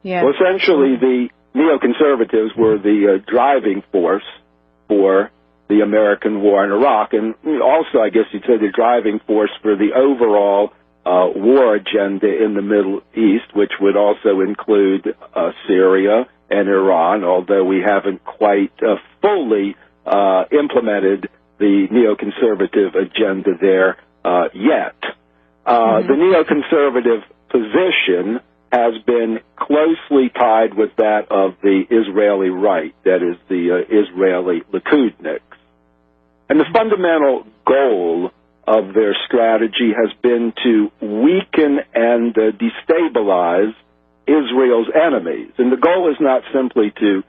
Yeah. Well, essentially, the neoconservatives were the driving force for the American war in Iraq, and also, I guess you'd say, the driving force for the overall war agenda in the Middle East, which would also include Syria and Iran, although we haven't quite fully implemented the neoconservative agenda there yet. The neoconservative position has been closely tied with that of the Israeli right, that is, the Israeli Likudniks. And the fundamental goal of their strategy has been to weaken and destabilize Israel's enemies. And the goal is not simply to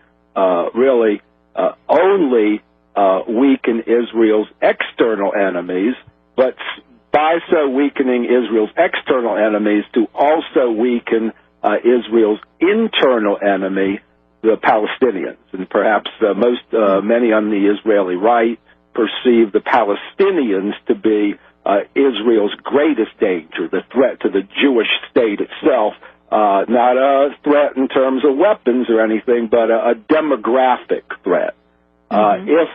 really only weaken Israel's external enemies, but by so weakening Israel's external enemies to also weaken Israel's internal enemy, the Palestinians. And perhaps many on the Israeli right perceive the Palestinians to be Israel's greatest danger, the threat to the Jewish state itself, not a threat in terms of weapons or anything, but a demographic threat. If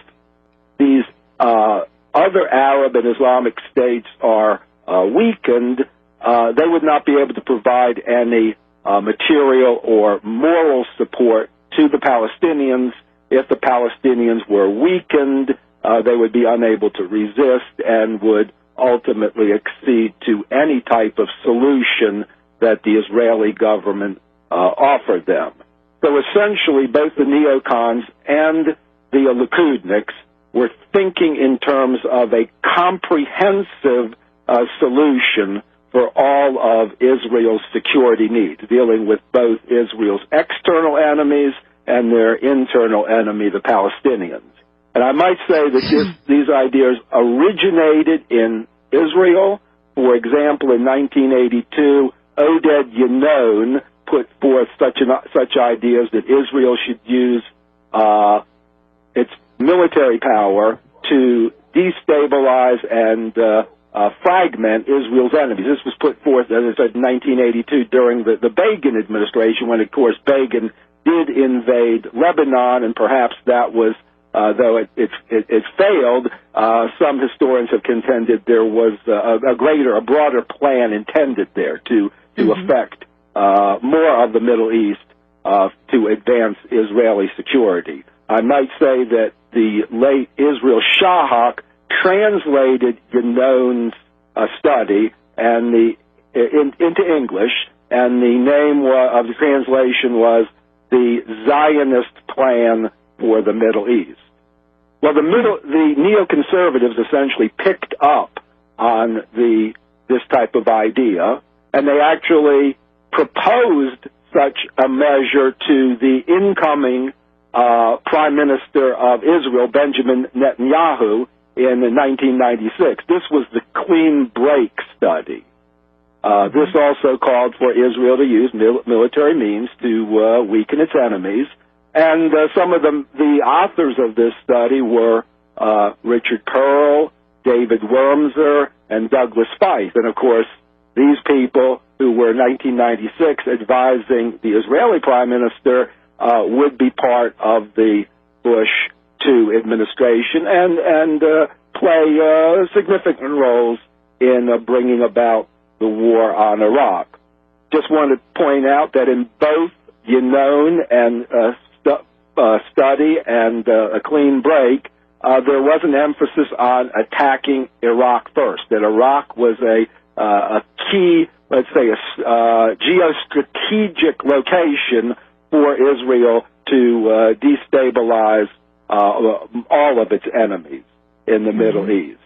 these other Arab and Islamic states are weakened, they would not be able to provide any material or moral support to the Palestinians. If the Palestinians were weakened, they would be unable to resist and would ultimately accede to any type of solution that the Israeli government offered them. So essentially, both the neocons and the Likudniks were thinking in terms of a comprehensive solution for all of Israel's security needs, dealing with both Israel's external enemies and their internal enemy, the Palestinians. And I might say that these ideas originated in Israel. For example, in 1982, Oded Yinon put forth such ideas that Israel should use its military power to destabilize and fragment Israel's enemies. This was put forth, as I said, in 1982 during the Begin administration, when, of course, Begin did invade Lebanon, and perhaps that was, though it failed, some historians have contended there was a broader plan intended there to affect more of the Middle East to advance Israeli security. I might say that the late Israel Shahak translated Yinon's study and into English, and the name of the translation was the Zionist Plan for the Middle East. Well, the neoconservatives essentially picked up on this type of idea, and they actually proposed such a measure to the incoming Prime Minister of Israel, Benjamin Netanyahu, in 1996. This was the clean break study. This also called for Israel to use military means to weaken its enemies. And some of the authors of this study were Richard Pearl, David Wormser, and Douglas Feith. And, of course, these people who were in 1996 advising the Israeli Prime Minister would be part of the Bush II administration and play significant roles in bringing about the war on Iraq. Just wanted to point out that in both Yinon and study and a clean break, there was an emphasis on attacking Iraq first, that Iraq was a key, let's say, a geostrategic location for Israel to destabilize all of its enemies in the Middle East.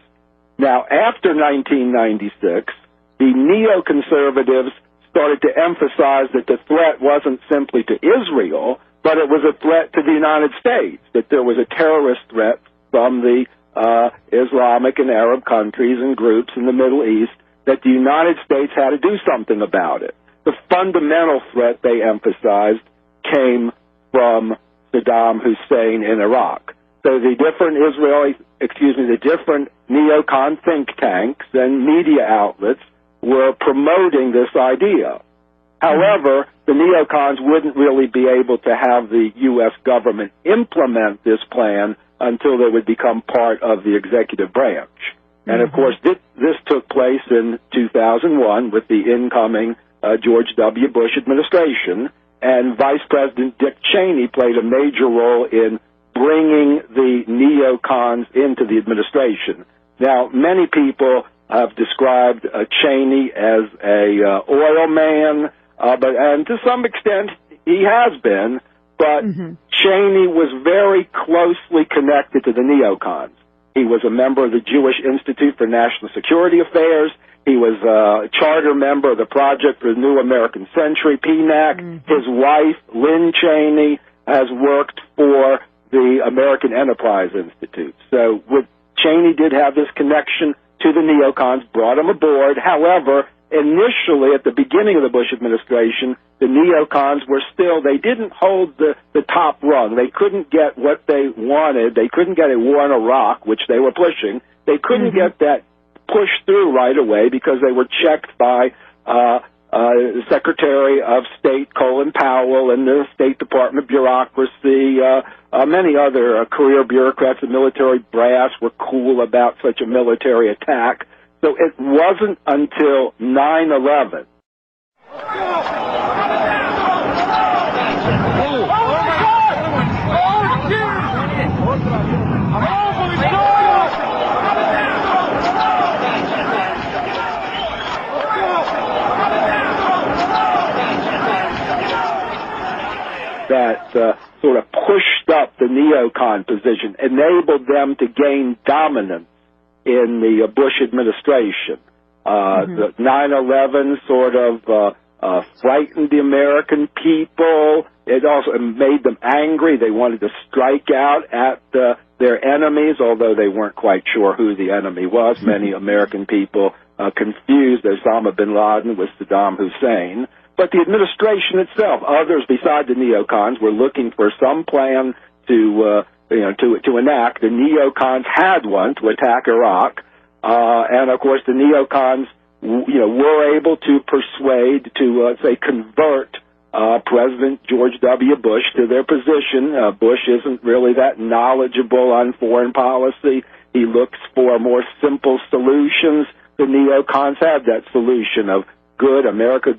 Now, after 1996, the neoconservatives started to emphasize that the threat wasn't simply to Israel, but it was a threat to the United States, that there was a terrorist threat from the Islamic and Arab countries and groups in the Middle East, that the United States had to do something about it. The fundamental threat, they emphasized, came from Saddam Hussein in Iraq. So the different neocon think tanks and media outlets were promoting this idea. However, the neocons wouldn't really be able to have the U.S. government implement this plan until they would become part of the executive branch. And, of course, this took place in 2001 with the incoming George W. Bush administration, and Vice President Dick Cheney played a major role in bringing the neocons into the administration. Now, many people have described Cheney as a oil man, and to some extent he has been, but Cheney was very closely connected to the neocons. He was a member of the Jewish Institute for National Security Affairs. He was a charter member of the Project for the New American Century, PNAC. His wife, Lynn Cheney, has worked for the American Enterprise Institute. So Cheney did have this connection to the neocons, brought him aboard. However, initially, at the beginning of the Bush administration, the neocons were still, they didn't hold the top rung. They couldn't get what they wanted. They couldn't get a war in Iraq, which they were pushing. They couldn't get that pushed through right away because they were checked by Secretary of State Colin Powell and the State Department bureaucracy. Many other career bureaucrats and military brass were cool about such a military attack. So it wasn't until 9/11. That sort of pushed up the neocon position, enabled them to gain dominance in the Bush administration. The 9/11 sort of frightened the American people. It also made them angry. They wanted to strike out at their enemies, although they weren't quite sure who the enemy was. Many American people confused Osama bin Laden with Saddam Hussein. But the administration itself, others besides the neocons, were looking for some plan to enact. The neocons had one to attack Iraq, and of course the neocons, were able to persuade, to convert President George W. Bush to their position. Bush isn't really that knowledgeable on foreign policy. He looks for more simple solutions. The neocons have that solution of good America.